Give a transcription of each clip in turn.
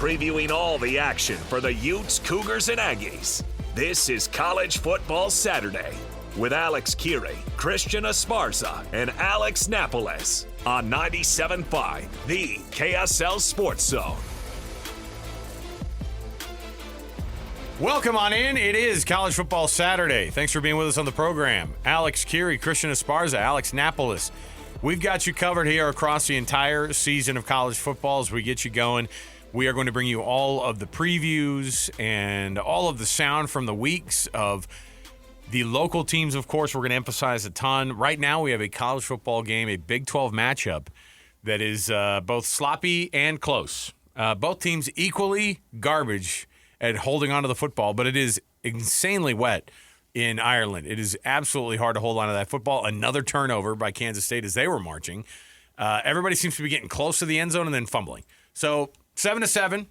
previewing all the action for the Utes, Cougars, and Aggies. This is College Football Saturday with Alex Kirry, Christian Esparza, and Alex Napoles on 97.5, the KSL Sports Zone. Welcome on in. It is College Football Saturday. Thanks for being with us on the program. Alex Kirry, Christian Esparza, Alex Napoles. We've got you covered here across the entire season of college football as we get you going. We are going to bring you all of the previews and all of the sound from the weeks of the local teams. Of course, we're going to emphasize a ton. Right now, we have a college football game, a Big 12 matchup that is both sloppy and close. Both teams equally garbage at holding onto the football, but it is insanely wet in Ireland. It is absolutely hard to hold onto that football. Another turnover by Kansas State as they were marching. Everybody seems to be getting close to the end zone and then fumbling. So 7-7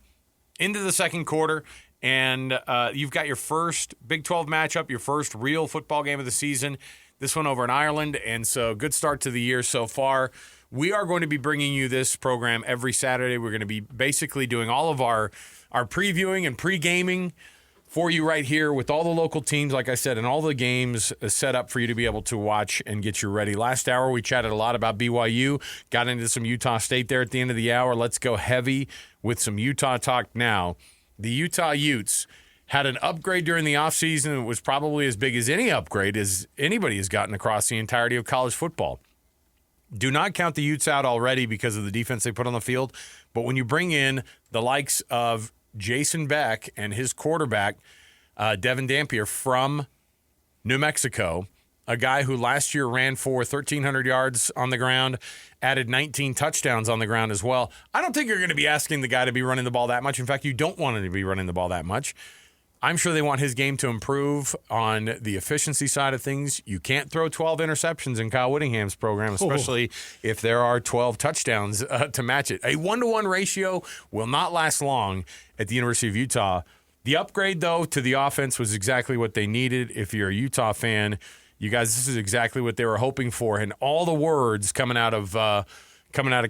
into the second quarter, and you've got your first Big 12 matchup, your first real football game of the season, this one over in Ireland, and so good start to the year so far. We are going to be bringing you this program every Saturday. We're going to be basically doing all of our previewing and pre-gaming for you right here with all the local teams, like I said, and all the games set up for you to be able to watch and get you ready. Last hour, we chatted a lot about BYU, got into some Utah State there at the end of the hour. Let's go heavy with some Utah talk now. The Utah Utes had an upgrade during the offseason. It was probably as big as any upgrade as anybody has gotten across the entirety of college football. Do not count the Utes out already because of the defense they put on the field, but when you bring in the likes of Jason Beck and his quarterback, Devon Dampier from New Mexico, a guy who last year ran for 1,300 yards on the ground, added 19 touchdowns on the ground as well. I don't think you're going to be asking the guy to be running the ball that much. In fact, you don't want him to be running the ball that much. I'm sure they want his game to improve on the efficiency side of things. You can't throw 12 interceptions in Kyle Whittingham's program, especially if there are 12 touchdowns to match it. A 1-to-1 ratio will not last long at the University of Utah. The upgrade, though, to the offense was exactly what they needed. If you're a Utah fan, you guys, this is exactly what they were hoping for. And all the words coming out of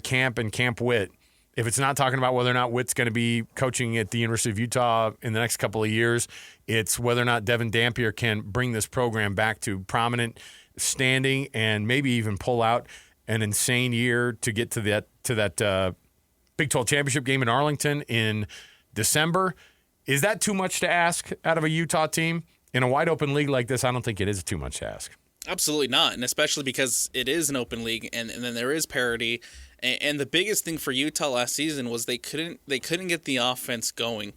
camp and Camp Witt, if it's not talking about whether or not Witt's going to be coaching at the University of Utah in the next couple of years, it's whether or not Devon Dampier can bring this program back to prominent standing and maybe even pull out an insane year to get to that Big 12 championship game in Arlington in December. Is that too much to ask out of a Utah team? In a wide-open league like this, I don't think it is too much to ask. Absolutely not, and especially because it is an open league, and then there is parity. And the biggest thing for Utah last season was they couldn't get the offense going.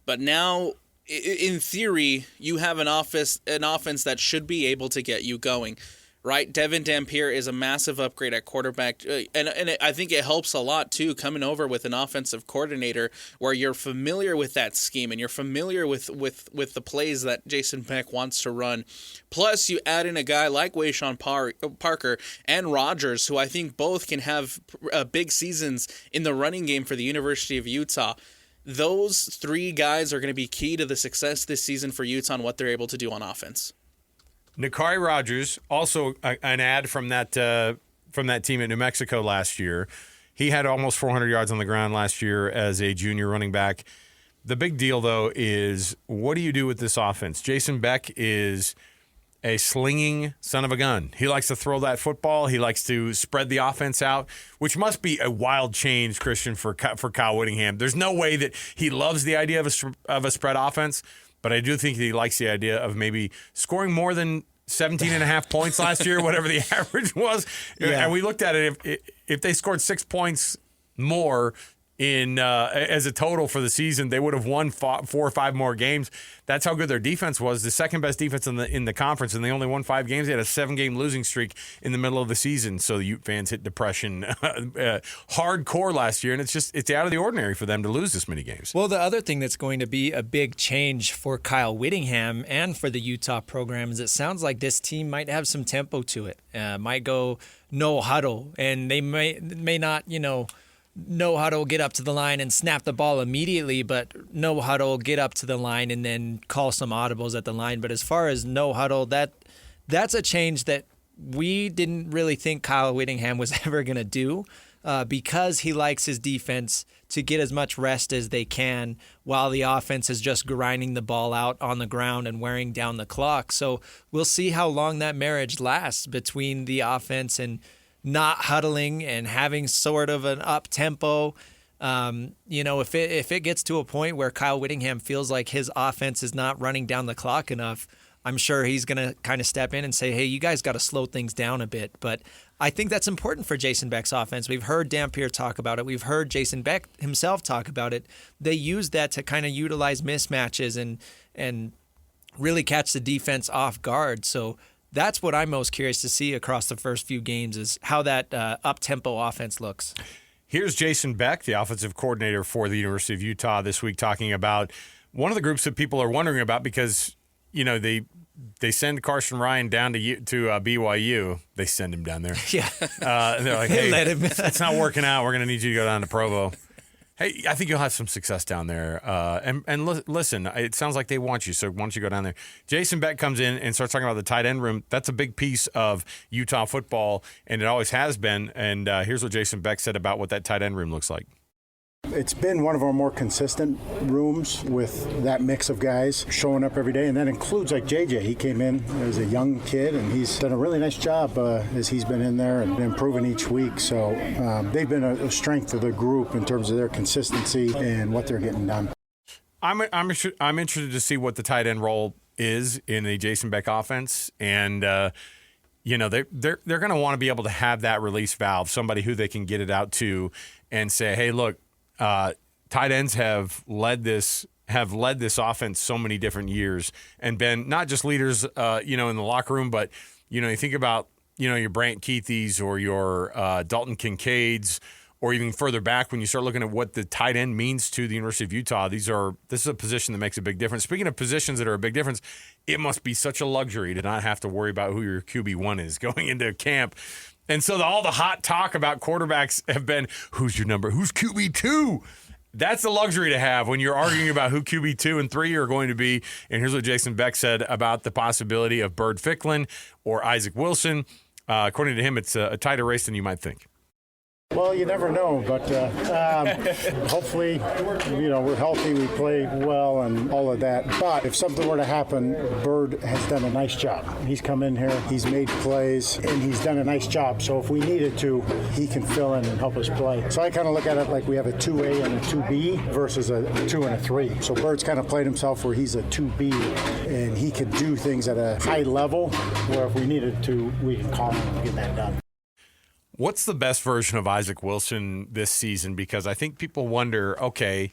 But now, in theory, you have an offense that should be able to get you going, right? Devon Dampier is a massive upgrade at quarterback, and I think it helps a lot too coming over with an offensive coordinator where you're familiar with that scheme and you're familiar with the plays that Jason Beck wants to run. Plus, you add in a guy like Wayshawn Parker and Rogers, who I think both can have big seasons in the running game for the University of Utah. Those three guys are going to be key to the success this season for Utah and what they're able to do on offense. Nakari Rogers, also an ad from that team at New Mexico last year. He had almost 400 yards on the ground last year as a junior running back. The big deal, though, is what do you do with this offense? Jason Beck is a slinging son of a gun. He likes to throw that football. He likes to spread the offense out, which must be a wild change, Christian, for Kyle Whittingham. There's no way that he loves the idea of a spread offense, but I do think he likes the idea of maybe scoring more than 17.5 points last year, whatever the average was. Yeah. And we looked at it. If they scored 6 points more in as a total for the season, they would have won 4 or 5 more games. That's how good their defense was. The second best defense in the conference, and they only won 5 games. They had a 7-game losing streak in the middle of the season. So the Ute fans hit depression hardcore last year, and it's out of the ordinary for them to lose this many games. Well, the other thing that's going to be a big change for Kyle Whittingham and for the Utah program is it sounds like this team might have some tempo to it. Might go no huddle, and they may not, know how to get up to the line and snap the ball immediately, but know how to get up to the line and then call some audibles at the line. But as far as no huddle, that's a change that we didn't really think Kyle Whittingham was ever going to do. because he likes his defense to get as much rest as they can while the offense is just grinding the ball out on the ground and wearing down the clock. So we'll see how long that marriage lasts between the offense and not huddling and having sort of an up-tempo. If it gets to a point where Kyle Whittingham feels like his offense is not running down the clock enough, I'm sure he's going to kind of step in and say, hey, you guys got to slow things down a bit. But I think that's important for Jason Beck's offense. We've heard Dampier talk about it. We've heard Jason Beck himself talk about it. They use that to kind of utilize mismatches and really catch the defense off guard. So that's what I'm most curious to see across the first few games is how that up-tempo offense looks. Here's Jason Beck, the offensive coordinator for the University of Utah this week, talking about one of the groups that people are wondering about because, they send Carson Ryan down to BYU. They send him down there. Yeah. They're like, hey, let him. It's not working out. We're going to need you to go down to Provo. Hey, I think you'll have some success down there. Listen, it sounds like they want you, so why don't you go down there? Jason Beck comes in and starts talking about the tight end room. That's a big piece of Utah football, and it always has been. And here's what Jason Beck said about what that tight end room looks like. It's been one of our more consistent rooms with that mix of guys showing up every day, and that includes like JJ. He came in as a young kid, and he's done a really nice job as he's been in there and improving each week. So they've been a strength of the group in terms of their consistency and what they're getting done. I'm interested to see what the tight end role is in the Jason Beck offense, and they're going to want to be able to have that release valve, somebody who they can get it out to and say, hey, look. Tight ends have led this offense so many different years and been not just leaders, in the locker room, but you think about your Brant Keithys or your Dalton Kincaids, or even further back when you start looking at what the tight end means to the University of Utah. This is a position that makes a big difference. Speaking of positions that are a big difference, it must be such a luxury to not have to worry about who your QB1 is going into camp. And so all the hot talk about quarterbacks have been, who's your number? Who's QB2? That's a luxury to have when you're arguing about who QB2 and 3 are going to be. And here's what Jason Beck said about the possibility of Bird Ficklin or Isaac Wilson. According to him, it's a tighter race than you might think. Well, you never know, but hopefully, we're healthy, we play well and all of that. But if something were to happen, Bird has done a nice job. He's come in here, he's made plays, and he's done a nice job. So if we needed to, he can fill in and help us play. So I kind of look at it like we have a 2A and a 2B versus a 2 and a 3. So Bird's kind of played himself where he's a 2B, and he can do things at a high level where if we needed to, we can call him and get that done. What's the best version of Isaac Wilson this season? Because I think people wonder, okay,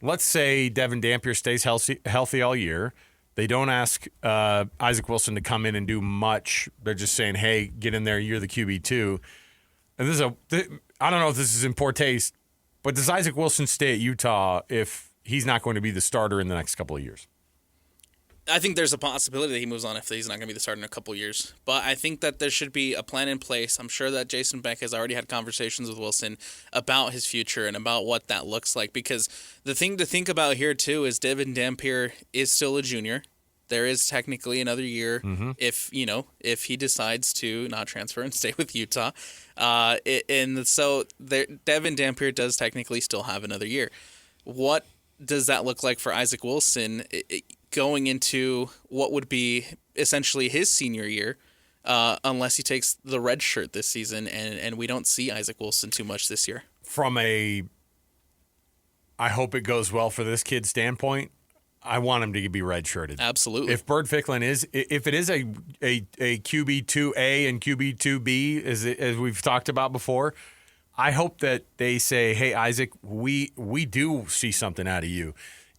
let's say Devon Dampier stays healthy all year. They don't ask Isaac Wilson to come in and do much. They're just saying, hey, get in there, you're the QB2. And I don't know if this is in poor taste, but does Isaac Wilson stay at Utah if he's not going to be the starter in the next couple of years? I think there's a possibility that he moves on if he's not going to be the starter in a couple years. But I think that there should be a plan in place. I'm sure that Jason Beck has already had conversations with Wilson about his future and about what that looks like. Because the thing to think about here, too, is Devon Dampier is still a junior. There is technically another year if he decides to not transfer and stay with Utah. And so Devon Dampier does technically still have another year. What does that look like for Isaac Wilson going into what would be essentially his senior year, unless he takes the red shirt this season, and we don't see Isaac Wilson too much this year? From I hope it goes well for this kid's standpoint, I want him to be redshirted. Absolutely. If Bird Ficklin if it is a QB2A and QB2B, as we've talked about before, I hope that they say, hey, Isaac, we do see something out of you.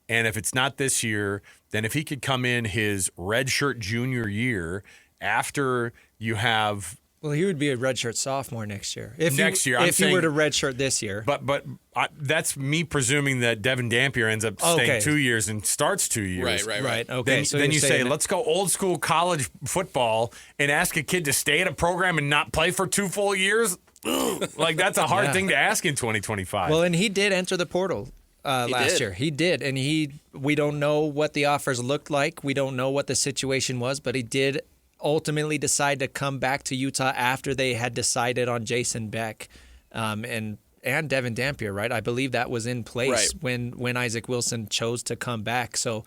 And if it's not this year, then if he could come in his redshirt junior year after you have... Well, he would be a redshirt sophomore next year. If he were to redshirt this year. But that's me presuming that Devon Dampier ends up staying 2 years and starts 2 years. Right. Okay. Then you say, let's go old school college football and ask a kid to stay at a program and not play for 2 full years? Like, that's a hard thing to ask in 2025. Well, and he did enter the portal last year. He did. And we don't know what the offers looked like. We don't know what the situation was, but he did ultimately decide to come back to Utah after they had decided on Jason Beck. and Devon Dampier, right? I believe that was in place when Isaac Wilson chose to come back. So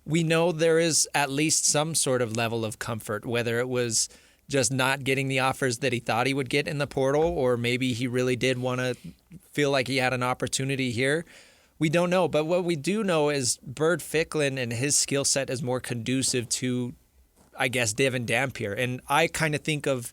we know there is at least some sort of level of comfort, whether it was just not getting the offers that he thought he would get in the portal, or maybe he really did want to feel like he had an opportunity here. We don't know. But what we do know is Bird Ficklin and his skill set is more conducive to, I guess, Devon Dampier. And I kind of think of,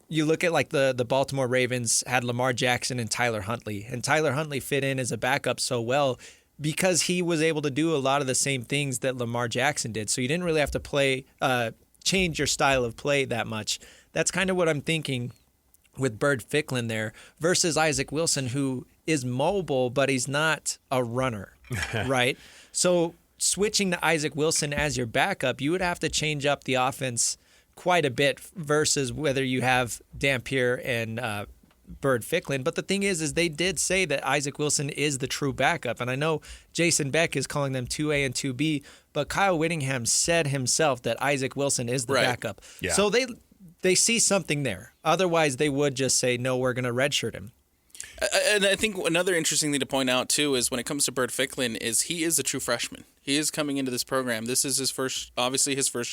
you look at like the Baltimore Ravens had Lamar Jackson and Tyler Huntley. And Tyler Huntley fit in as a backup so well because he was able to do a lot of the same things that Lamar Jackson did. So you didn't really have to change your style of play that much. That's kind of what I'm thinking with Bird Ficklin there versus Isaac Wilson, who is mobile, but he's not a runner, right? So switching to Isaac Wilson as your backup, you would have to change up the offense quite a bit versus whether you have Dampier and Bird Ficklin. But the thing is they did say that Isaac Wilson is the true backup. And I know Jason Beck is calling them 2A and 2B, but Kyle Whittingham said himself that Isaac Wilson is the backup. Yeah. So they see something there. Otherwise, they would just say, no, we're going to redshirt him. And I think another interesting thing to point out, too, is when it comes to Bird Ficklin, is he is a true freshman. He is coming into this program. This is his first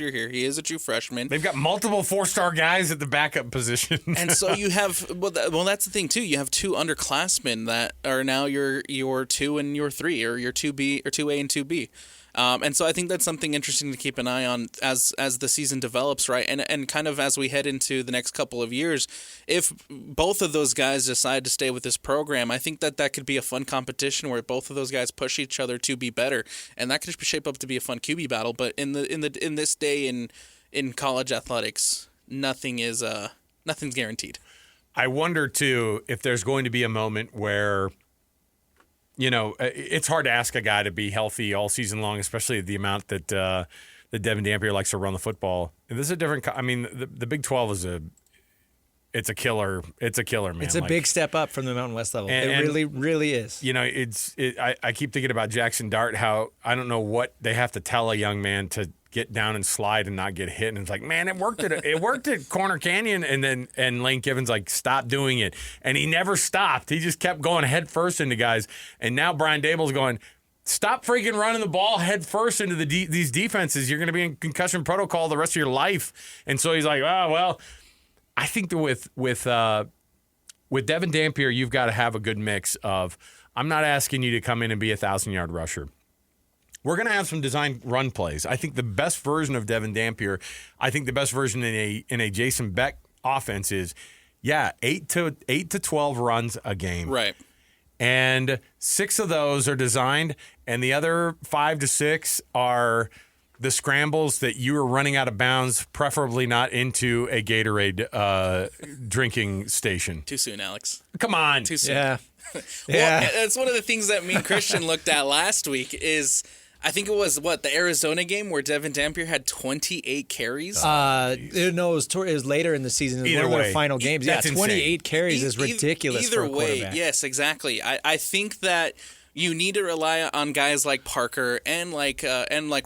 year here. He is a true freshman. They've got multiple 4-star guys at the backup position. And so you have, well, that's the thing, too. You have 2 underclassmen that are now your 2 and your 3, or your 2B, or 2A and 2B. And so I think that's something interesting to keep an eye on as the season develops, right? And kind of as we head into the next couple of years, if both of those guys decide to stay with this program, I think that could be a fun competition where both of those guys push each other to be better, and that could shape up to be a fun QB battle. But in this day in college athletics, nothing's guaranteed. I wonder too if there's going to be a moment where, you know, it's hard to ask a guy to be healthy all season long, especially the amount that Devon Dampier likes to run the football. And this is a different. I mean, the Big 12 is it's a killer. It's a killer, man. It's a big step up from the Mountain West level. It really, really is. You know, I keep thinking about Jackson Dart. How I don't know what they have to tell a young man to get down and slide and not get hit. And it's like, man, it worked at Corner Canyon, and Lane Kiffin's like, stop doing it. And he never stopped. He just kept going head first into guys. And now Brian Dable's going, stop freaking running the ball head first into these defenses. You're going to be in concussion protocol the rest of your life. And so he's like, oh, well, I think that with Devon Dampier, you've got to have a good mix of, I'm not asking you to come in and be a 1,000-yard rusher. We're going to have some designed run plays. I think the best version of Devon Dampier, I think the best version in a Jason Beck offense is, 8 to 12 runs a game. Right. And 6 of those are designed, and the other 5 to 6 are the scrambles that you are running out of bounds, preferably not into a Gatorade drinking station. Too soon, Alex. Come on. Too soon. Yeah. Well, that's one of the things that me and Christian looked at last week is, I think it was, the Arizona game where Devon Dampier had 28 carries? No, it was later in the season. It was one of their final games. That's 28 insane. carries is ridiculous Either for a way, quarterback. yes, exactly. I think that you need to rely on guys like Parker and like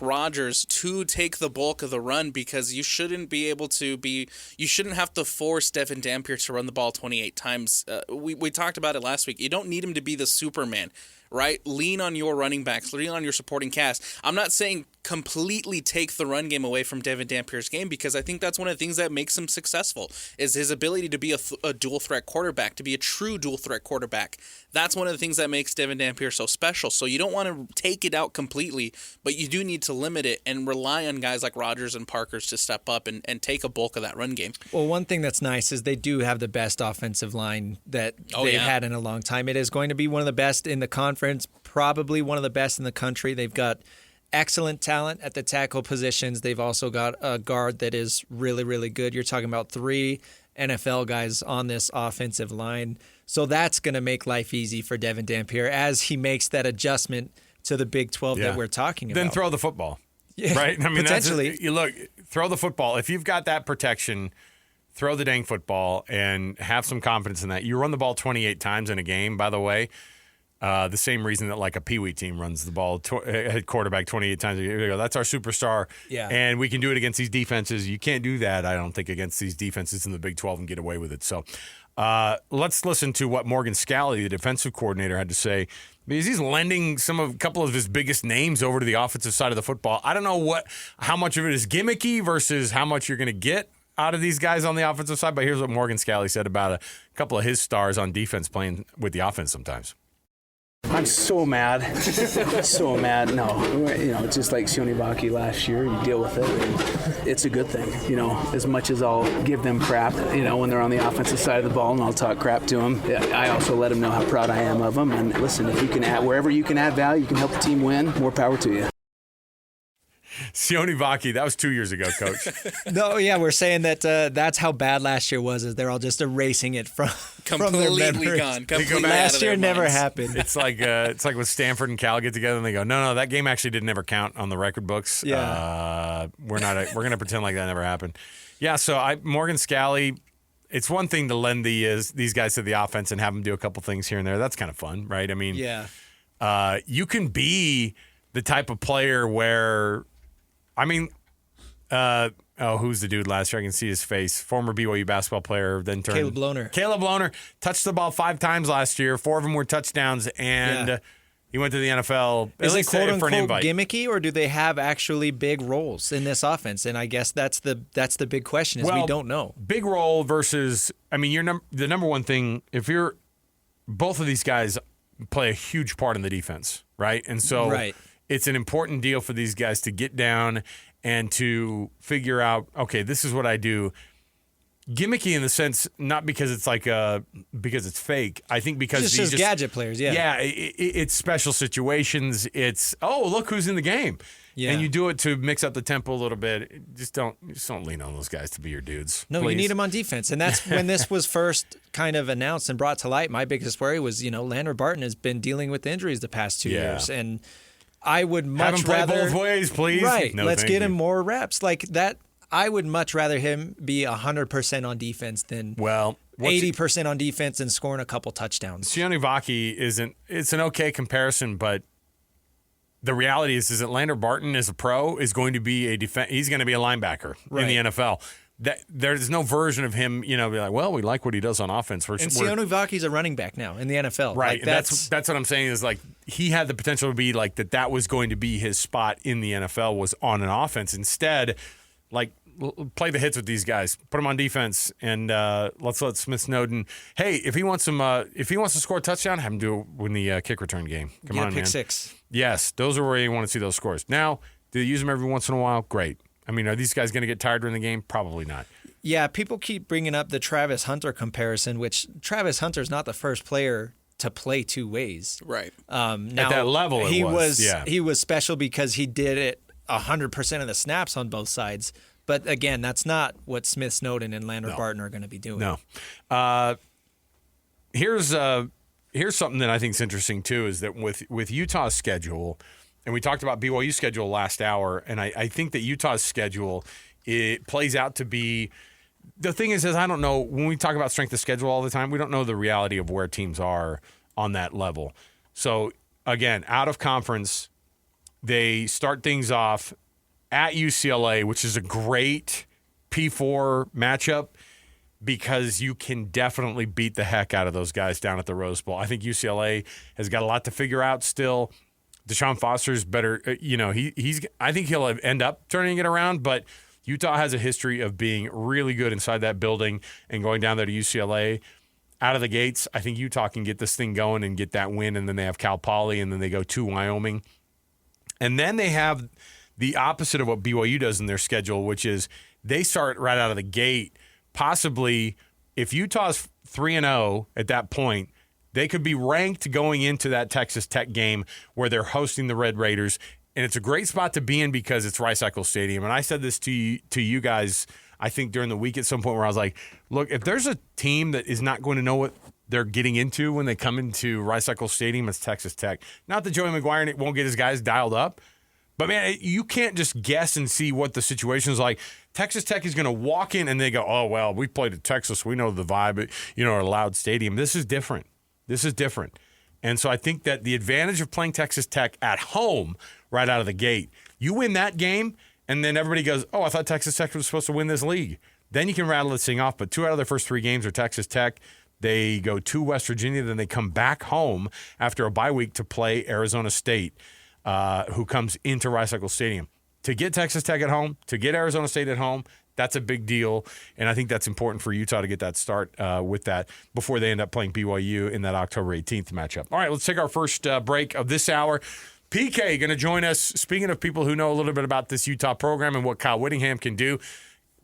Rogers to take the bulk of the run, because you shouldn't have to force Devon Dampier to run the ball 28 times. We talked about it last week. You don't need him to be the Superman, right? Lean on your running backs, lean on your supporting cast. I'm not saying completely take the run game away from Devon Dampier's game, because I think that's one of the things that makes him successful, is his ability to be a dual threat quarterback, to be a true dual threat quarterback. That's one of the things that makes Devon Dampier so special. So you don't want to take it out completely, but you do need to limit it and rely on guys like Rogers and Parkers to step up and take a bulk of that run game. Well, one thing that's nice is they do have the best offensive line that they've had in a long time. It is going to be one of the best in the conference, probably one of the best in the country. They've got excellent talent at the tackle positions. They've also got a guard that is really, really good. You're talking about 3 NFL guys on this offensive line. So that's going to make life easy for Devon Dampier as he makes that adjustment to the Big 12 that we're talking about. Then throw the football. Yeah, right? I mean, potentially. Throw the football. If you've got that protection, throw the dang football and have some confidence in that. You run the ball 28 times in a game, by the way. The same reason that like a Pee Wee team runs the ball at quarterback 28 times a year. That's our superstar. Yeah. And we can do it against these defenses. You can't do that, I don't think, against these defenses in the Big 12 and get away with it. So let's listen to what Morgan Scalley, the defensive coordinator, had to say, because he's lending a couple of his biggest names over to the offensive side of the football. I don't know how much of it is gimmicky versus how much you're going to get out of these guys on the offensive side, but here's what Morgan Scalley said about a couple of his stars on defense playing with the offense sometimes. I'm so mad. So mad. No, it's just like Sionivaki last year. You deal with it. And it's a good thing, as much as I'll give them crap, when they're on the offensive side of the ball and I'll talk crap to them. I also let them know how proud I am of them. And listen, if you can wherever you can add value, you can help the team win, more power to you. Sionivaki, that was 2 years ago, Coach. No, yeah, we're saying that that's how bad last year was. Is they're all just erasing it from their completely memories. gone. Completely Last year never minds. happened. It's like when Stanford and Cal get together and they go, no, that game actually didn't ever count on the record books. Yeah. We're going to pretend like that never happened. Yeah. So Morgan Scalley. It's one thing to lend these guys to the offense and have them do a couple things here and there. That's kind of fun, right? I mean, yeah. You can be the type of player where. I mean, who's the dude last year? I can see his face. Former BYU basketball player, then turned Caleb Lohner. Caleb Lohner touched the ball 5 times last year. 4 of them were touchdowns, and he went to the NFL. Is it quote for an unquote invite. gimmicky, or do they have actually big roles in this offense? And I guess that's the big question. We don't know. Big role versus. I mean, the number one thing. If you're both of these guys play a huge part in the defense, right? And so. Right. It's an important deal for these guys to get down and to figure out, okay, this is what I do. Gimmicky in the sense, not because it's because it's fake. I think because It's just gadget players, yeah. Yeah, it's special situations. It's, look who's in the game. Yeah. And you do it to mix up the tempo a little bit. Just don't lean on those guys to be your dudes. No, please. you need them on defense. And that's when this was first kind of announced and brought to light. My biggest worry was, Landry Barton has been dealing with injuries the past 2 years. And I would much Have him rather play both ways, please. Right. No, let's thank get him you. more reps. Like that, I would much rather him be 100% on defense than 80% on defense and scoring a couple touchdowns. Sionivaki it's an okay comparison, but the reality is that Landry Barton as a pro is going to be he's going to be a linebacker in the NFL. There's no version of him, be like, well, we like what he does on offense. And Sionovaki's a running back now in the NFL. Right. Like, that's what I'm saying is like he had the potential to be like that was going to be his spot in the NFL was on an offense. Instead, like play the hits with these guys, put them on defense, and let's let Smith Snowden. Hey, if he wants to score a touchdown, have him do it in the kick return game. Come on, pick man. 6. Yes, those are where you want to see those scores. Now, do they use them every once in a while? Great. I mean, are these guys going to get tired during the game? Probably not. Yeah, people keep bringing up the Travis Hunter comparison, which Travis Hunter's not the first player to play 2 ways. Right. Now, at that level, he was he was special because he did it 100% of the snaps on both sides. But again, that's not what Smith Snowden and Landry Barton are going to be doing. No. Here's something that I think is interesting too is that with Utah's schedule. And we talked about BYU's schedule last hour, and I think that Utah's schedule, it plays out to be – the thing is I don't know – when we talk about strength of schedule all the time, we don't know the reality of where teams are on that level. So, again, out of conference, they start things off at UCLA, which is a great P4 matchup because you can definitely beat the heck out of those guys down at the Rose Bowl. I think UCLA has got a lot to figure out still. Deshaun Foster's better, I think he'll end up turning it around, but Utah has a history of being really good inside that building and going down there to UCLA. Out of the gates, I think Utah can get this thing going and get that win, and then they have Cal Poly, and then they go to Wyoming. And then they have the opposite of what BYU does in their schedule, which is they start right out of the gate. Possibly, if Utah's 3-0 at that point, they could be ranked going into that Texas Tech game where they're hosting the Red Raiders. And it's a great spot to be in because it's Rice-Eccles Stadium. And I said this to you guys, I think, during the week at some point where I was like, look, if there's a team that is not going to know what they're getting into when they come into Rice-Eccles Stadium, it's Texas Tech. Not that Joey McGuire won't get his guys dialed up. But, man, you can't just guess and see what the situation is like. Texas Tech is going to walk in and they go, oh, well, we played at Texas. We know the vibe, a loud stadium. This is different. And so I think that the advantage of playing Texas Tech at home right out of the gate, you win that game, and then everybody goes, oh, I thought Texas Tech was supposed to win this league. Then you can rattle this thing off. But 2 out of their first 3 games are Texas Tech. They go to West Virginia, then they come back home after a bye week to play Arizona State, who comes into Rice-Eccles Stadium. To get Texas Tech at home, to get Arizona State at home, that's a big deal, and I think that's important for Utah to get that start with that before they end up playing BYU in that October 18th matchup. All right, let's take our first break of this hour. PK going to join us. Speaking of people who know a little bit about this Utah program and what Kyle Whittingham can do,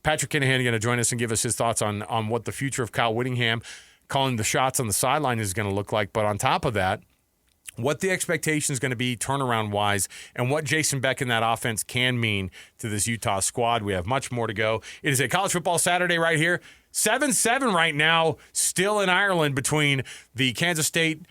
Patrick Kinahan going to join us and give us his thoughts on what the future of Kyle Whittingham calling the shots on the sideline is going to look like. But on top of that, what the expectation is going to be turnaround-wise and what Jason Beck and that offense can mean to this Utah squad. We have much more to go. It is a college football Saturday right here. 7-7 right now, still in Ireland between the Kansas State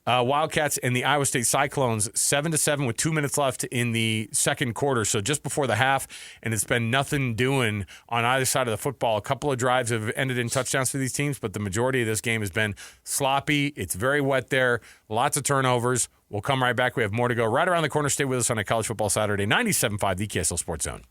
Wildcats and the Iowa State Cyclones. 7-7 with 2 minutes left in the second quarter, so just before the half, and it's been nothing doing on either side of the football. A couple of drives have ended in touchdowns for these teams, but the majority of this game has been sloppy. It's very wet there, lots of turnovers. We'll come right back. We have more to go right around the corner. Stay with us on a College Football Saturday, 97.5, the KSL Sports Zone.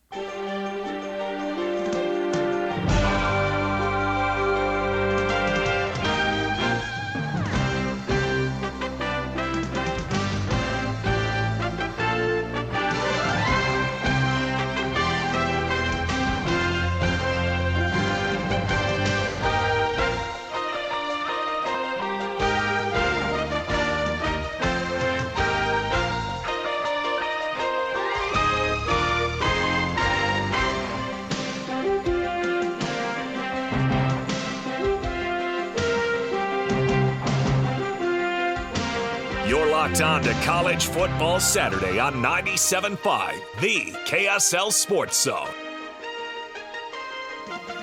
Locked on to College Football Saturday on 97.5, the KSL Sports Zone.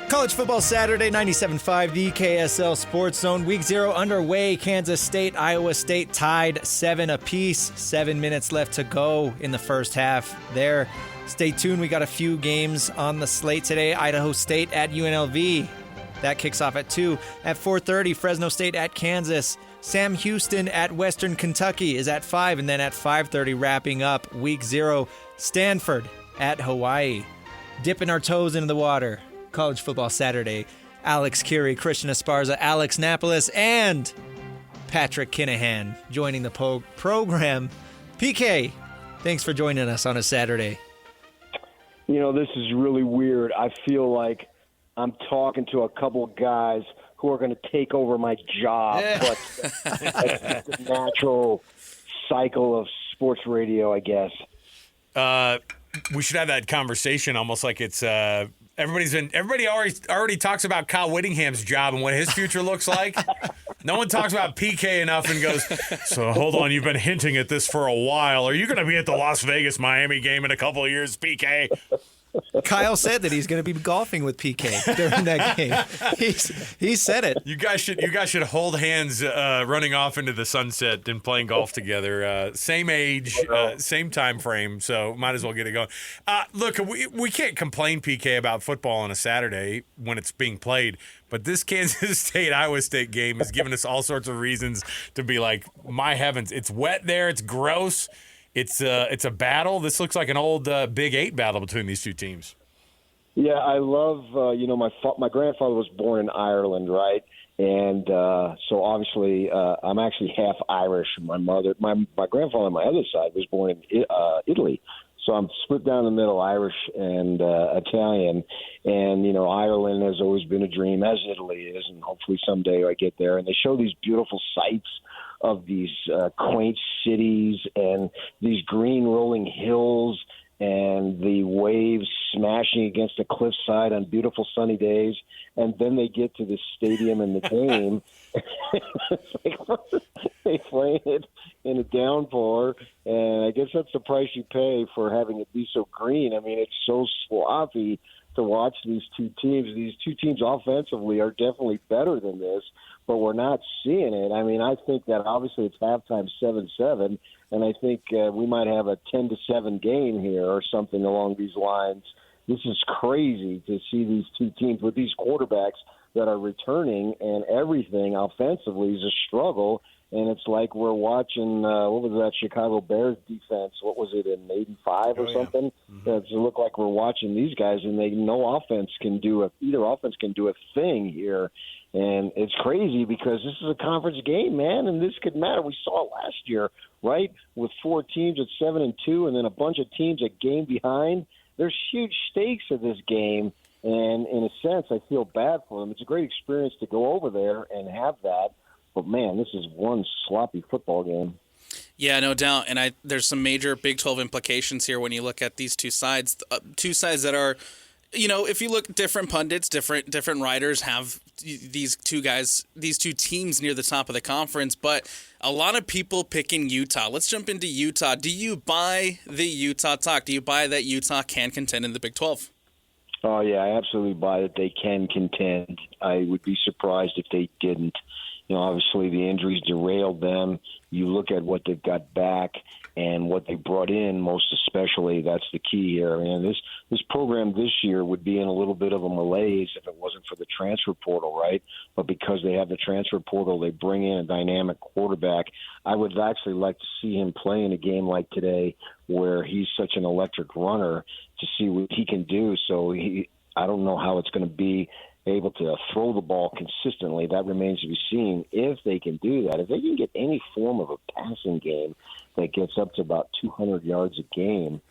College Football Saturday, 97.5, the KSL Sports Zone. Week 0 underway. Kansas State, Iowa State tied 7 apiece. 7 minutes left to go in the first half there. Stay tuned. We got a few games on the slate today. Idaho State at UNLV. That kicks off at 2. At 4:30, Fresno State at Kansas. Sam Houston at Western Kentucky is at 5. And then at 5:30, wrapping up Week 0, Stanford at Hawaii. Dipping our toes into the water. College Football Saturday. Alex Kirry, Christian Esparza, Alex Napoles, and Patrick Kinahan joining the program. PK, thanks for joining us on a Saturday. You know, this is really weird. I feel like I'm talking to a couple of guys who are going to take over my job, but that's the natural cycle of sports radio, I guess. We should have that conversation almost like it's everybody already talks about Kyle Whittingham's job and what his future looks like. No one talks about PK enough and goes, so hold on, you've been hinting at this for a while. Are you going to be at the Las Vegas-Miami game in a couple of years, PK? Kyle said that he's going to be golfing with PK during that game. He said it. You guys should hold hands running off into the sunset and playing golf together. Same age, same time frame, so might as well get it going. Look, we can't complain, PK, about football on a Saturday when it's being played, but this Kansas State-Iowa State game has given us all sorts of reasons to be like, my heavens, it's wet there, it's gross. It's a battle. This looks like an old Big 8 battle between these two teams. Yeah, I love, my grandfather was born in Ireland, right? And so obviously I'm actually half Irish. My grandfather on my other side was born in Italy. So I'm split down the middle, Irish and Italian. And, you know, Ireland has always been a dream, as Italy is, and hopefully someday I get there. And they show these beautiful sights of these quaint cities and these green rolling hills and the waves smashing against the cliffside on beautiful sunny days. And then they get to the stadium and the game. It's like they play it in a downpour, and I guess that's the price you pay for having it be so green. I mean, it's so sloppy to watch these two teams. These two teams offensively are definitely better than this, but we're not seeing it. I mean, I think that obviously it's halftime 7-7, and I think we might have a 10-7 game here or something along these lines. This is crazy to see these two teams with these quarterbacks that are returning, and everything offensively is a struggle. And it's like we're watching, what was that Chicago Bears defense? What was it, in 85 or something? It looked like we're watching these guys, and either offense can do a thing here. And it's crazy because this is a conference game, man, and this could matter. We saw it last year, right, with 4 teams at 7-2 and then a bunch of teams a game behind. There's huge stakes in this game, and in a sense, I feel bad for them. It's a great experience to go over there and have that. But, man, this is one sloppy football game. Yeah, no doubt. And there's some major Big 12 implications here when you look at these two sides that are, if you look, different pundits, different writers have these two teams near the top of the conference, but a lot of people picking Utah. Let's jump into Utah. Do you buy the Utah talk? Do you buy that Utah can contend in the Big 12? Oh, yeah, I absolutely buy that they can contend. I would be surprised if they didn't. Obviously the injuries derailed them. You look at what they've got back and what they brought in, most especially, that's the key here. And this program this year would be in a little bit of a malaise if it wasn't for the transfer portal, right? But because they have the transfer portal, they bring in a dynamic quarterback. I would actually like to see him play in a game like today where he's such an electric runner to see what he can do. So I don't know how it's going to be able to throw the ball consistently. That remains to be seen. If they can do that, if they can get any form of a passing game that gets up to about 200 yards a game,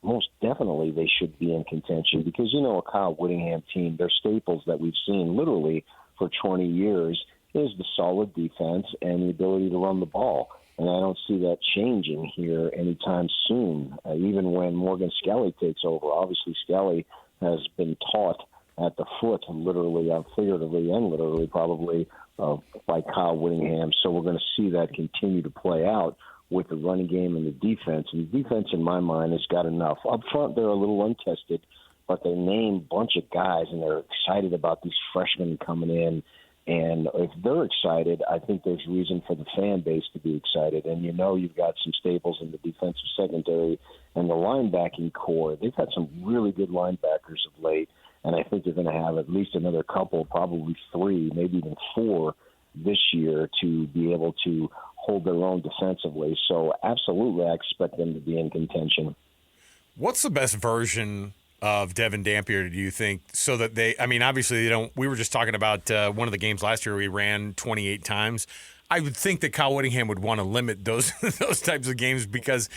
most definitely they should be in contention because, a Kyle Whittingham team, their staples that we've seen literally for 20 years is the solid defense and the ability to run the ball. And I don't see that changing here anytime soon, even when Morgan Skelly takes over. Obviously, Skelly has been taught at the foot, literally, figuratively, and literally probably by Kyle Whittingham. So we're going to see that continue to play out with the running game and the defense. And the defense, in my mind, has got enough. Up front, they're a little untested, but they name a bunch of guys, and they're excited about these freshmen coming in. And if they're excited, I think there's reason for the fan base to be excited. And you've got some staples in the defensive secondary and the linebacking core. They've had some really good linebackers of late. And I think they're going to have at least another couple, probably 3, maybe even 4 this year to be able to hold their own defensively. So absolutely, I expect them to be in contention. What's the best version of Devon Dampier, do you think, so that obviously they don't – we were just talking about one of the games last year where he ran 28 times. I would think that Kyle Whittingham would want to limit those those types of games because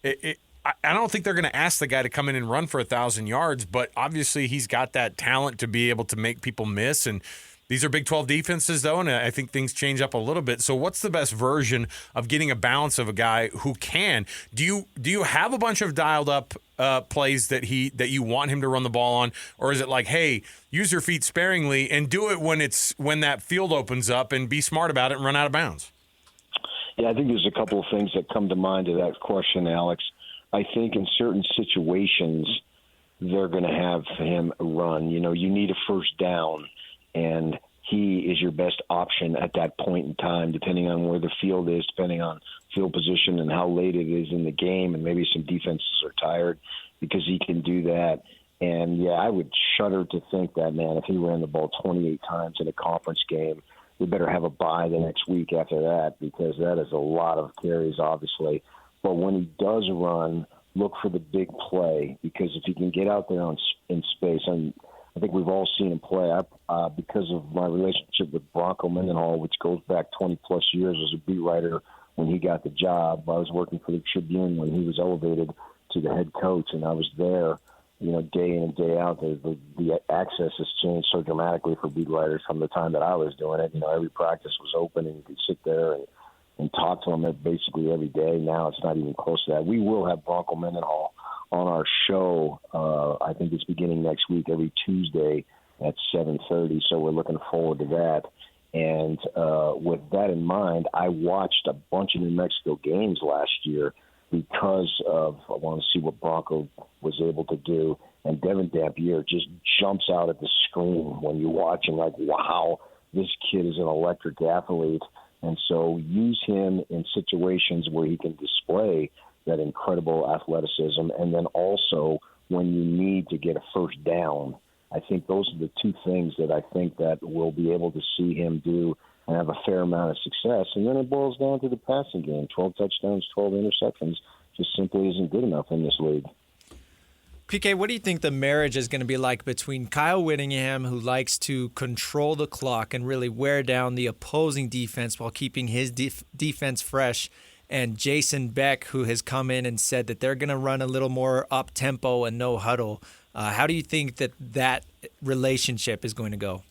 I don't think they're going to ask the guy to come in and run for 1,000 yards, but obviously he's got that talent to be able to make people miss. And these are Big 12 defenses, though, and I think things change up a little bit. So what's the best version of getting a balance of a guy who can? Do you have a bunch of dialed up plays that you want him to run the ball on, or is it like, hey, use your feet sparingly and do it when that field opens up and be smart about it and run out of bounds? Yeah, I think there's a couple of things that come to mind to that question, Alex. I think in certain situations, they're going to have him run. You need a first down, and he is your best option at that point in time, depending on where the field is, depending on field position and how late it is in the game, and maybe some defenses are tired because he can do that. And, yeah, I would shudder to think that, man, if he ran the ball 28 times in a conference game, we better have a bye the next week after that because that is a lot of carries, obviously. But when he does run, look for the big play because if he can get out there in space, and I think we've all seen him play because of my relationship with Bronco Mendenhall, which goes back 20-plus years as a beat writer when he got the job. I was working for the Tribune when he was elevated to the head coach, and I was there, day in and day out. The access has changed so dramatically for beat writers from the time that I was doing it. Every practice was open, and you could sit there and talk to him basically every day. Now it's not even close to that. We will have Bronco Mendenhall on our show, I think it's beginning next week, every Tuesday at 7:30, so we're looking forward to that. And with that in mind, I watched a bunch of New Mexico games last year because I want to see what Bronco was able to do. And Devon Dampier just jumps out at the screen when you watch him like, wow, this kid is an electric athlete. And so use him in situations where he can display that incredible athleticism. And then also when you need to get a first down, I think those are the two things that I think that we'll be able to see him do and have a fair amount of success. And then it boils down to the passing game. 12 touchdowns, 12 interceptions just simply isn't good enough in this league. PK, what do you think the marriage is going to be like between Kyle Whittingham, who likes to control the clock and really wear down the opposing defense while keeping his defense fresh, and Jason Beck, who has come in and said that they're going to run a little more up-tempo and no huddle? How do you think that relationship is going to go?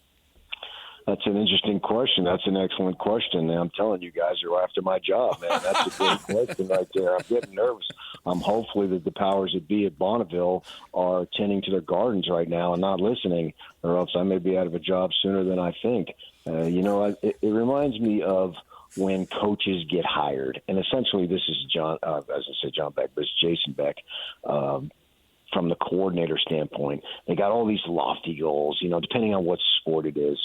That's an interesting question. That's an excellent question. And I'm telling you guys, you're after my job, man. That's a great question right there. I'm getting nervous. Hopefully that the powers that be at Bonneville are tending to their gardens right now and not listening, or else I may be out of a job sooner than I think. It reminds me of when coaches get hired. And essentially this is John Beck, but it's Jason Beck. From the coordinator standpoint, they got all these lofty goals, depending on what sport it is.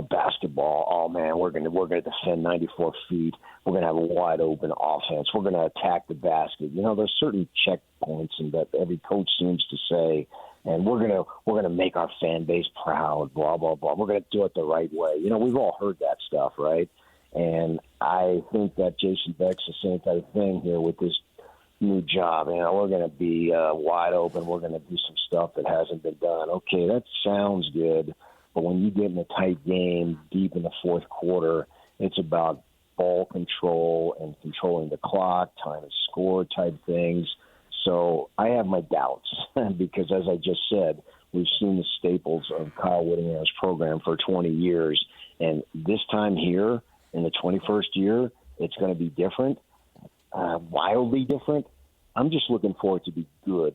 Basketball, oh man, we're gonna defend 94 feet. We're gonna have a wide open offense. We're gonna attack the basket. There's certain checkpoints and that every coach seems to say, and we're gonna make our fan base proud. Blah blah blah. We're gonna do it the right way. We've all heard that stuff, right? And I think that Jason Beck's the same type of thing here with this new job. We're gonna be wide open. We're gonna do some stuff that hasn't been done. Okay, that sounds good. But when you get in a tight game deep in the fourth quarter, it's about ball control and controlling the clock, time and score type things. So I have my doubts because, as I just said, we've seen the staples of Kyle Whittingham's program for 20 years. And this time here in the 21st year, it's going to be different, wildly different. I'm just looking for it to be good.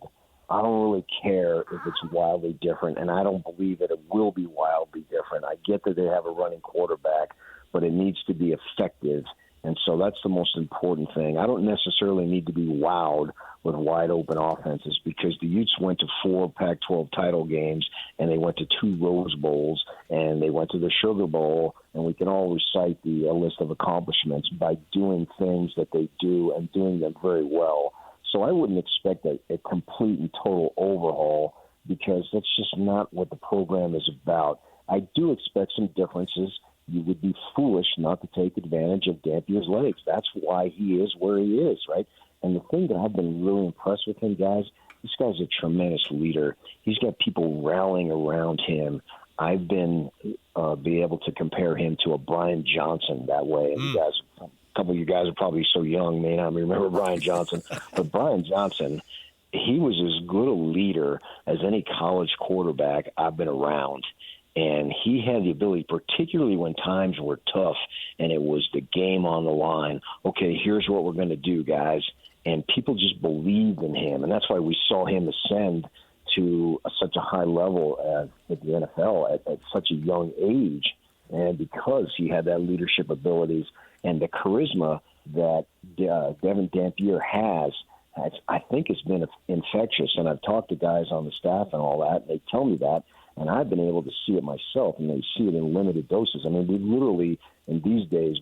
I don't really care if it's wildly different, and I don't believe that it will be wildly different. I get that they have a running quarterback, but it needs to be effective, and so that's the most important thing. I don't necessarily need to be wowed with wide-open offenses because the Utes went to 4 Pac-12 title games, and they went to 2 Rose Bowls, and they went to the Sugar Bowl, and we can all recite the list of accomplishments by doing things that they do and doing them very well. So I wouldn't expect a complete and total overhaul because that's just not what the program is about. I do expect some differences. You would be foolish not to take advantage of Dampier's legs. That's why he is where he is, right? And the thing that I've been really impressed with him, guys, this guy's a tremendous leader. He's got people rallying around him. I've been be able to compare him to a Brian Johnson that way. And you guys, a couple of you guys are probably so young, may not remember Brian Johnson. But Brian Johnson, he was as good a leader as any college quarterback I've been around. And he had the ability, particularly when times were tough and it was the game on the line. Okay, here's what we're going to do, guys. And people just believed in him. And that's why we saw him ascend to such a high level at the NFL at such a young age. And because he had that leadership abilities and the charisma that Devon Dampier has, I think it's been infectious. And I've talked to guys on the staff and all that, and they tell me that. And I've been able to see it myself, and they see it in limited doses. I mean, we literally, in these days,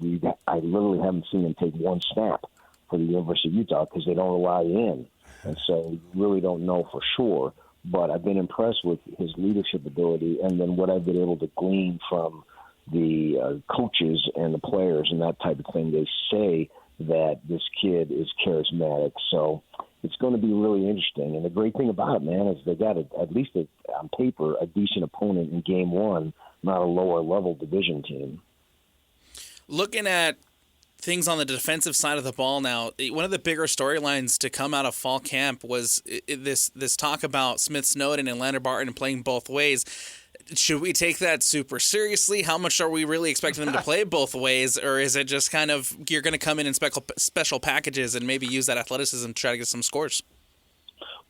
I literally haven't seen him take one snap for the University of Utah because they don't allow you in. And so you really don't know for sure. But I've been impressed with his leadership ability and then what I've been able to glean from the coaches and the players and that type of thing. They say that this kid is charismatic. So it's going to be really interesting. And the great thing about it, man, is they got at least on paper a decent opponent in game one, not a lower level division team. Looking at things on the defensive side of the ball now, one of the bigger storylines to come out of fall camp was this talk about Smith Snowden and Lander Barton playing both ways. Should we take that super seriously? How much are we really expecting them to play both ways? Or is it just kind of you're going to come in special packages and maybe use that athleticism to try to get some scores?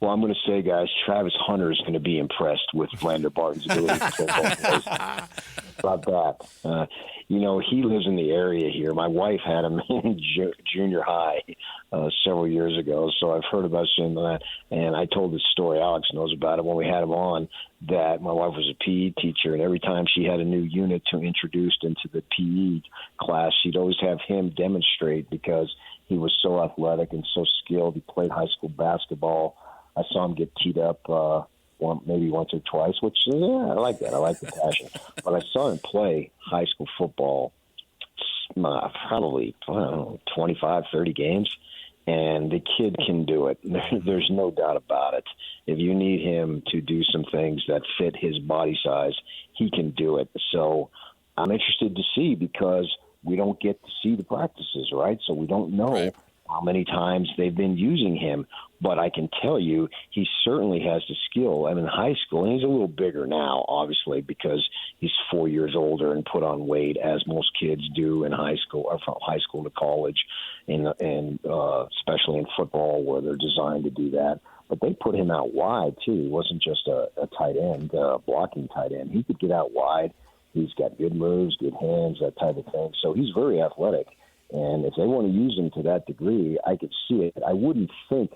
Well, I'm going to say, guys, Travis Hunter is going to be impressed with Lander Barton's ability to play both ways. About that. He lives in the area here. My wife had him in junior high several years ago, so I've heard about him that. And I told this story, Alex knows about it, when we had him on, that my wife was a PE teacher, and every time she had a new unit to introduce into the PE class, she'd always have him demonstrate because he was so athletic and so skilled. He played high school basketball. I saw him get teed up maybe once or twice, which, I like that. I like the passion. But I saw him play high school football probably, 25, 30 games, and the kid can do it. There's no doubt about it. If you need him to do some things that fit his body size, he can do it. So I'm interested to see, because we don't get to see the practices, right? So we don't know how many times they've been using him. But I can tell you he certainly has the skill. In high school, and he's a little bigger now, obviously, because he's 4 years older and put on weight, as most kids do in high school, or from high school to college, and especially in football where they're designed to do that. But they put him out wide, too. He wasn't just a tight end, blocking tight end. He could get out wide. He's got good moves, good hands, that type of thing. So he's very athletic. And if they want to use him to that degree, I could see it. I wouldn't think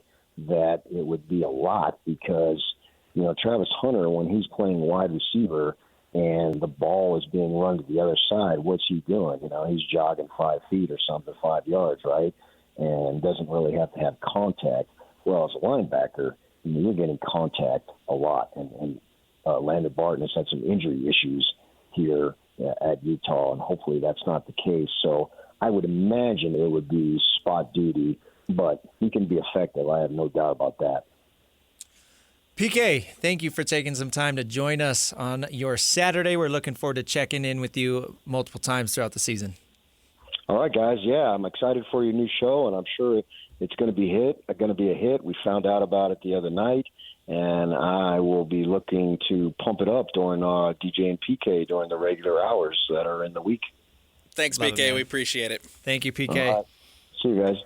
that it would be a lot, because, Travis Hunter, when he's playing wide receiver and the ball is being run to the other side, what's he doing? He's jogging 5 feet or something, 5 yards, right? And doesn't really have to have contact. Well, as a linebacker, you're getting contact a lot. And Landon Barton has had some injury issues here at Utah, and hopefully that's not the case. So I would imagine it would be spot duty, but he can be effective. I have no doubt about that. PK, thank you for taking some time to join us on your Saturday. We're looking forward to checking in with you multiple times throughout the season. All right, guys. Yeah, I'm excited for your new show, and I'm sure it's going to be a hit. We found out about it the other night, and I will be looking to pump it up during DJ and PK during the regular hours that are in the week. Thanks, Love PK. it, We appreciate it. Thank you, PK. See you guys.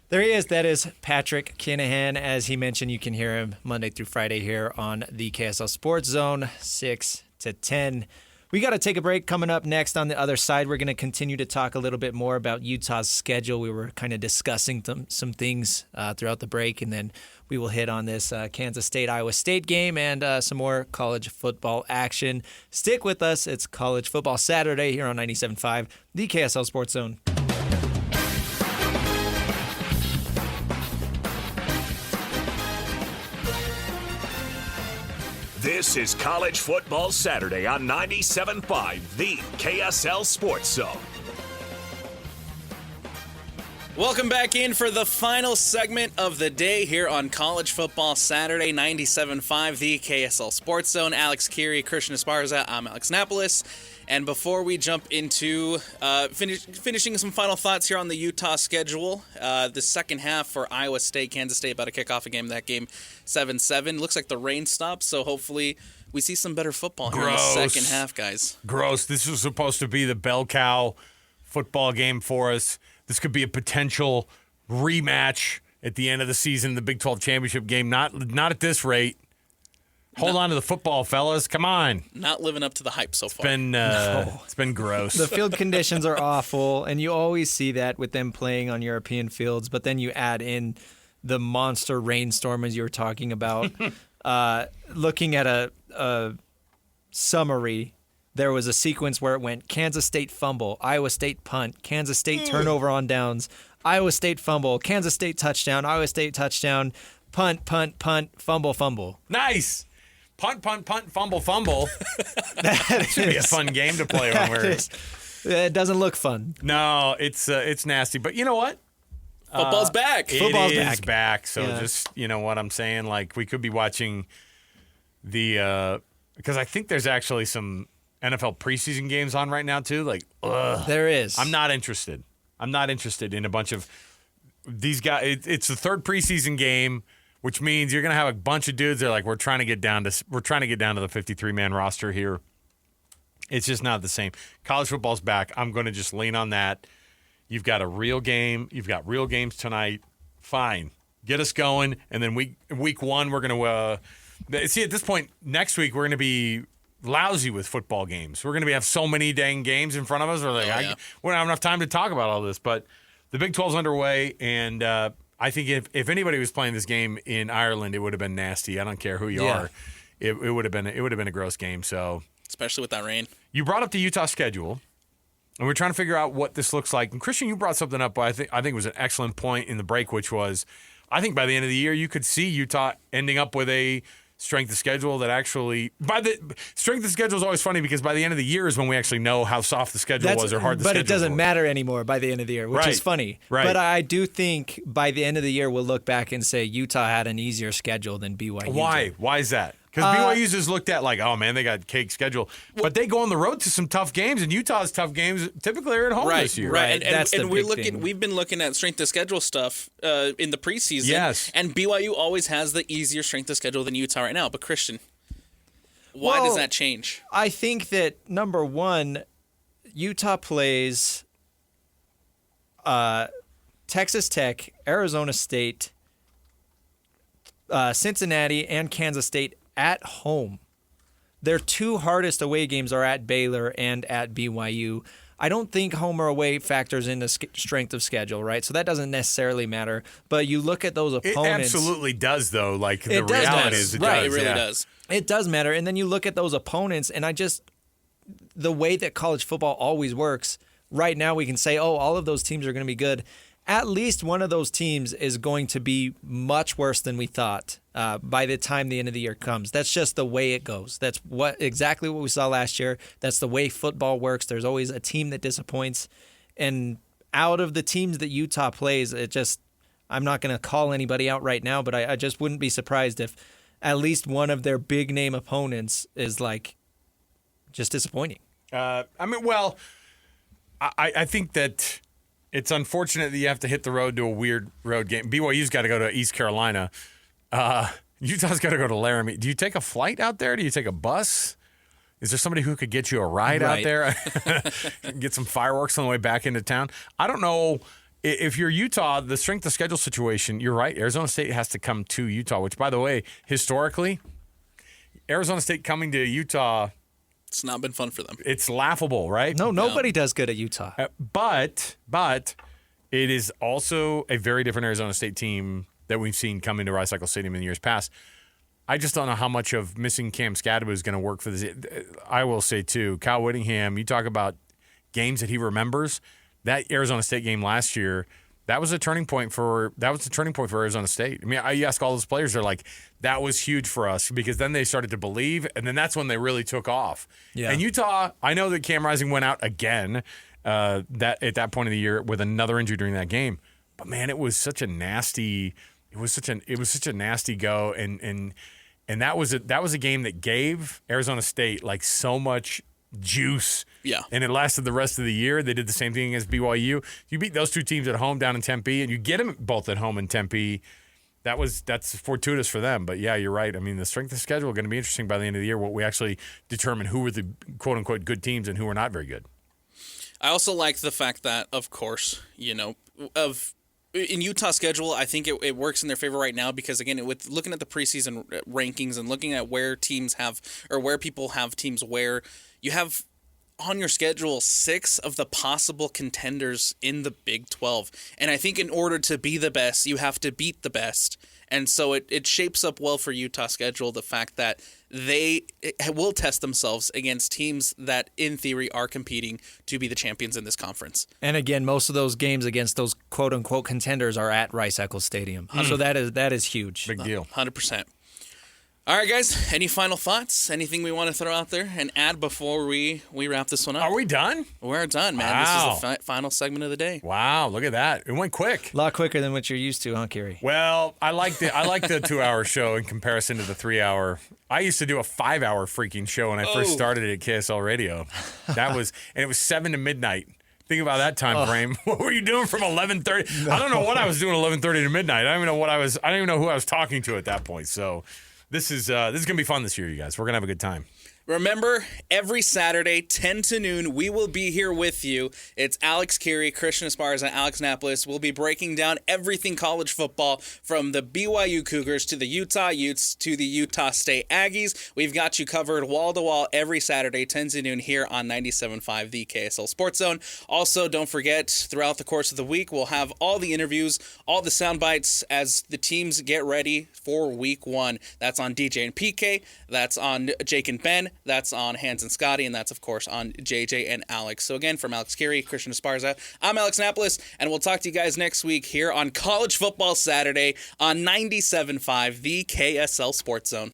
There he is. That is Patrick Kinahan. As he mentioned, you can hear him Monday through Friday here on the KSL Sports Zone, 6 to 10. We got to take a break. Coming up next on the other side, we're going to continue to talk a little bit more about Utah's schedule. We were kind of discussing some things throughout the break, and then we will hit on this Kansas State-Iowa State game and some more college football action. Stick with us. It's College Football Saturday here on 97.5, the KSL Sports Zone. This is College Football Saturday on 97.5, the KSL Sports Zone. Welcome back in for the final segment of the day here on College Football Saturday, 97.5, the KSL Sports Zone. Alex Kirry, Christian Esparza, I'm Alex Napoles. And before we jump into finishing some final thoughts here on the Utah schedule, the second half for Iowa State, Kansas State about to kick off a game. That game 7-7. Looks like the rain stops, so hopefully we see some better football here in the second half, guys. Gross. This was supposed to be the bell cow football game for us. This could be a potential rematch at the end of the season, the Big 12 championship game. Not at this rate. Hold on to the football, fellas. Come on. Not living up to the hype so far. It's been gross. The field conditions are awful, and you always see that with them playing on European fields, but then you add in the monster rainstorm as you were talking about. Looking at a summary, there was a sequence where it went Kansas State fumble, Iowa State punt, Kansas State turnover on downs, Iowa State fumble, Kansas State touchdown, Iowa State touchdown, punt, fumble, fumble. Nice. Punt, fumble. That should be a fun game to play when it doesn't look fun. No, it's nasty. But you know what? Football's back. Football's back. So just, you know what I'm saying? Like, we could be watching because I think there's actually some NFL preseason games on right now, too. Like, there is. I'm not interested in a bunch of these guys. It's the third preseason game, which means you're going to have a bunch of dudes that are like, we're trying to get down to the 53-man roster here. It's just not the same. College football's back. I'm going to just lean on that. You've got a real game. You've got real games tonight. Fine. Get us going. And then week one, we're going to see, at this point, next week, we're going to be lousy with football games. We're going to have so many dang games in front of us. We're like, we don't have enough time to talk about all this. But the Big 12's underway, and I think if anybody was playing this game in Ireland, it would have been nasty. I don't care who you are. It would have been a gross game. So, especially with that rain. You brought up the Utah schedule, and we're trying to figure out what this looks like. And Christian, you brought something up. I think it was an excellent point in the break, which was, I think by the end of the year, you could see Utah ending up with a strength of schedule that actually strength of schedule is always funny because by the end of the year is when we actually know how soft the schedule was or hard the schedule was. But it doesn't matter anymore by the end of the year, which is funny. Right. But I do think by the end of the year we'll look back and say Utah had an easier schedule than BYU. Why? did. Why is that? Because BYU's is looked at like, oh man, they got cake schedule, but they go on the road to some tough games, and Utah's tough games typically are at home this year. Right, and we're looking. We've been looking at strength of schedule stuff in the preseason. Yes, and BYU always has the easier strength of schedule than Utah right now. But Christian, why does that change? I think that number one, Utah plays Texas Tech, Arizona State, Cincinnati, and Kansas State at home. Their two hardest away games are at Baylor and at BYU. I don't think home or away factors into strength of schedule, right? So that doesn't necessarily matter. But you look at those opponents. It absolutely does, though. Like the It does reality matter. is, it Right, does. it really yeah. does. It does matter. And then you look at those opponents, and the way that college football always works, right now we can say, oh, all of those teams are going to be good. At least one of those teams is going to be much worse than we thought by the time the end of the year comes. That's just the way it goes. That's exactly what we saw last year. That's the way football works. There's always a team that disappoints. And out of the teams that Utah plays, I'm not going to call anybody out right now, but I just wouldn't be surprised if at least one of their big name opponents is like just disappointing. I think that it's unfortunate that you have to hit the road to a weird road game. BYU's got to go to East Carolina. Utah's got to go to Laramie. Do you take a flight out there? Do you take a bus? Is there somebody who could get you a ride out there? Get some fireworks on the way back into town? I don't know. If you're Utah, the strength of schedule situation, you're right. Arizona State has to come to Utah, which, by the way, historically, Arizona State coming to Utah, It's not been fun for them. it's laughable, right? No, nobody does good at Utah. But it is also a very different Arizona State team that we've seen come into Rice Cycle Stadium in years past. I just don't know how much of missing Cam Scadaba is going to work for this. I will say, too, Kyle Whittingham, you talk about games that he remembers. That Arizona State game last year, that was a turning point for Arizona State. I mean, you ask all those players, they're like, that was huge for us because then they started to believe, and then that's when they really took off. Yeah. And Utah, I know that Cam Rising went out again at that point of the year with another injury during that game, but man, it was such a nasty go, and that was a game that gave Arizona State like so much juice. Yeah. And it lasted the rest of the year. They did the same thing against BYU. You beat those two teams at home down in Tempe, and you get them both at home in Tempe. That's fortuitous for them. But yeah, you're right. I mean, the strength of schedule is going to be interesting by the end of the year. What we actually determine who were the quote unquote good teams and who were not very good. I also like the fact that, of course, in Utah's schedule, I think it works in their favor right now because, again, with looking at the preseason rankings and looking at where teams have or where people have teams where you have on your schedule 6 of the possible contenders in the Big 12. And I think in order to be the best, you have to beat the best. And so it shapes up well for Utah's schedule, the fact that they will test themselves against teams that, in theory, are competing to be the champions in this conference. And again, most of those games against those quote-unquote contenders are at Rice Eccles Stadium. So that is huge. Big deal. 100%. All right, guys, any final thoughts? Anything we want to throw out there and add before we wrap this one up? Are we done? We're done, man. Wow. This is the final segment of the day. Wow, look at that. It went quick. A lot quicker than what you're used to, huh, Kirry? Well, I like the 2-hour show in comparison to the 3-hour. I used to do a 5-hour freaking show when I first started at KSL Radio. And it was 7 to midnight. Think about that time frame. What were you doing from 11:30? I don't know what I was doing 11:30 to midnight. I don't even know who I was talking to at that point. So this is going to be fun this year, you guys. We're going to have a good time. Remember, every Saturday, 10 to noon, we will be here with you. It's Alex Kirry, Christian Esparza, and Alex Napoles. We'll be breaking down everything college football from the BYU Cougars to the Utah Utes to the Utah State Aggies. We've got you covered wall-to-wall every Saturday, 10 to noon here on 97.5, the KSL Sports Zone. Also, don't forget, throughout the course of the week, we'll have all the interviews, all the sound bites as the teams get ready for Week 1. That's on DJ and PK. That's on Jake and Ben. That's on Hans and Scotty, and that's, of course, on JJ and Alex. So, again, from Alex Kirry, Christian Esparza, I'm Alex Napoles, and we'll talk to you guys next week here on College Football Saturday on 97.5, the KSL Sports Zone.